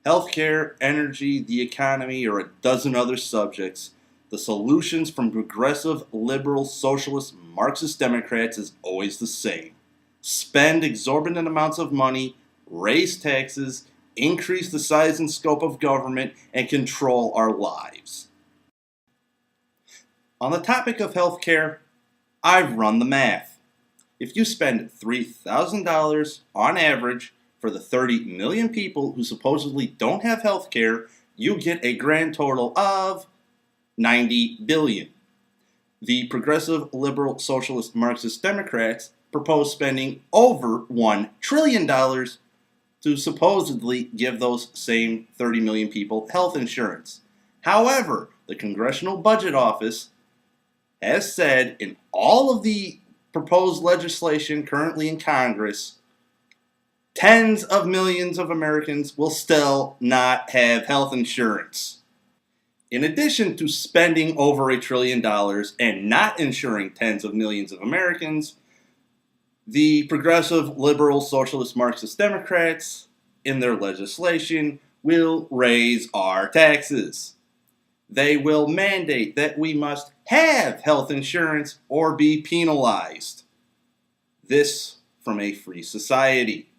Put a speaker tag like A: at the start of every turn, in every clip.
A: Healthcare, energy, the economy, or a dozen other subjects, the solutions from progressive, liberal, socialist, Marxist Democrats is always the same. Spend exorbitant amounts of money, raise taxes, increase the size and scope of government, and control our lives. On the topic of healthcare, I've run the math. If you spend $3,000 on average for the 30 million people who supposedly don't have health care, you get a grand total of 90 billion. The progressive, liberal, socialist, Marxist Democrats propose spending over $1 trillion to supposedly give those same 30 million people health insurance. However, the Congressional Budget Office has said in all of the proposed legislation currently in Congress, tens of millions of Americans will still not have health insurance. In addition to spending over $1 trillion and not insuring tens of millions of Americans, the progressive, liberal, socialist, Marxist Democrats in their legislation will raise our taxes. They will mandate that we must have health insurance or be penalized. This from a free society.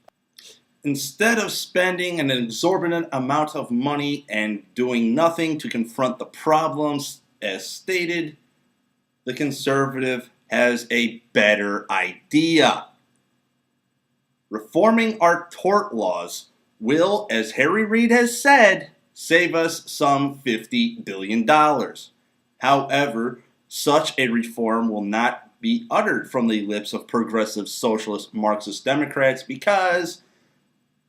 A: Instead of spending an exorbitant amount of money and doing nothing to confront the problems as stated, the conservative has a better idea. Reforming our tort laws will, as Harry Reid has said, save us some $50 billion. However, such a reform will not be uttered from the lips of progressive socialist Marxist Democrats because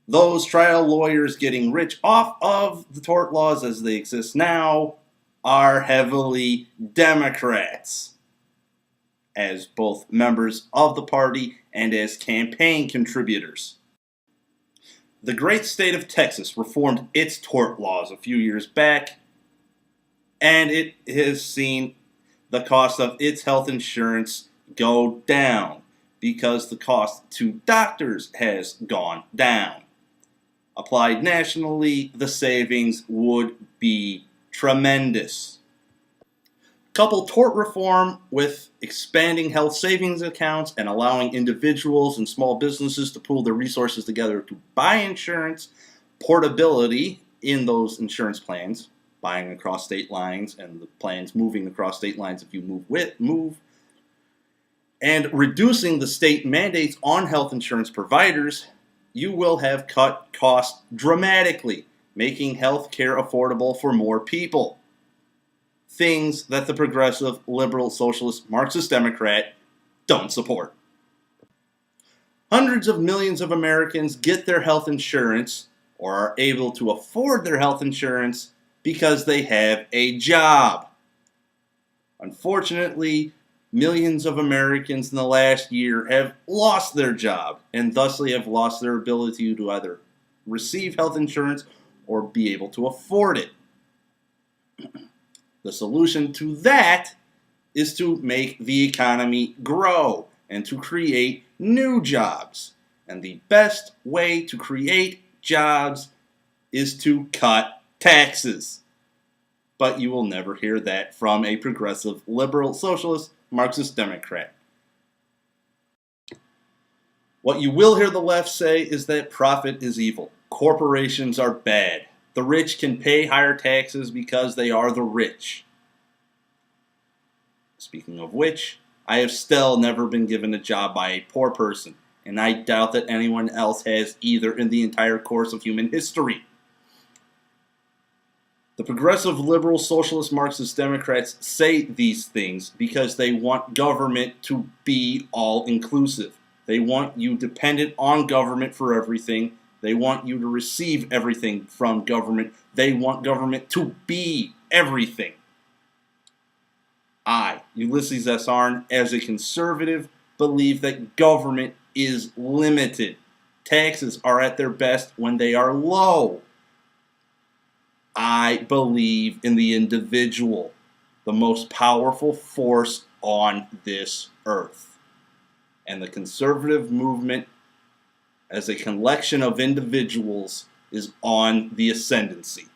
A: those trial lawyers getting rich off of the tort laws as they exist now are heavily Democrats, as both members of the party and as campaign contributors. The great state of Texas reformed its tort laws a few years back, and it has seen the cost of its health insurance go down because the cost to doctors has gone down. Applied nationally, the savings would be tremendous. Couple tort reform with expanding health savings accounts and allowing individuals and small businesses to pool their resources together to buy insurance, portability in those insurance plans, buying across state lines and the plans moving across state lines if you move, and reducing the state mandates on health insurance providers, you will have cut costs dramatically, making health care affordable for more people. Things that the progressive, liberal, socialist, Marxist Democrat don't support. Hundreds of millions of Americans get their health insurance or are able to afford their health insurance because they have a job. Unfortunately, millions of Americans in the last year have lost their job and thusly have lost their ability to either receive health insurance or be able to afford it. The solution to that is to make the economy grow and to create new jobs. And the best way to create jobs is to cut taxes. But you will never hear that from a progressive, liberal, socialist, Marxist Democrat. What you will hear the left say is that profit is evil. Corporations are bad. The rich can pay higher taxes because they are the rich. Speaking of which, I have still never been given a job by a poor person, and I doubt that anyone else has either in the entire course of human history. The progressive, liberal, socialist, Marxist Democrats say these things because they want government to be all-inclusive. They want you dependent on government for everything. They want you to receive everything from government. They want government to be everything. I, Ulysses S, as a conservative, believe that government is limited. Taxes are at their best when they are low. I believe in the individual, the most powerful force on this earth. And the conservative movement, as a collection of individuals, is on the ascendancy.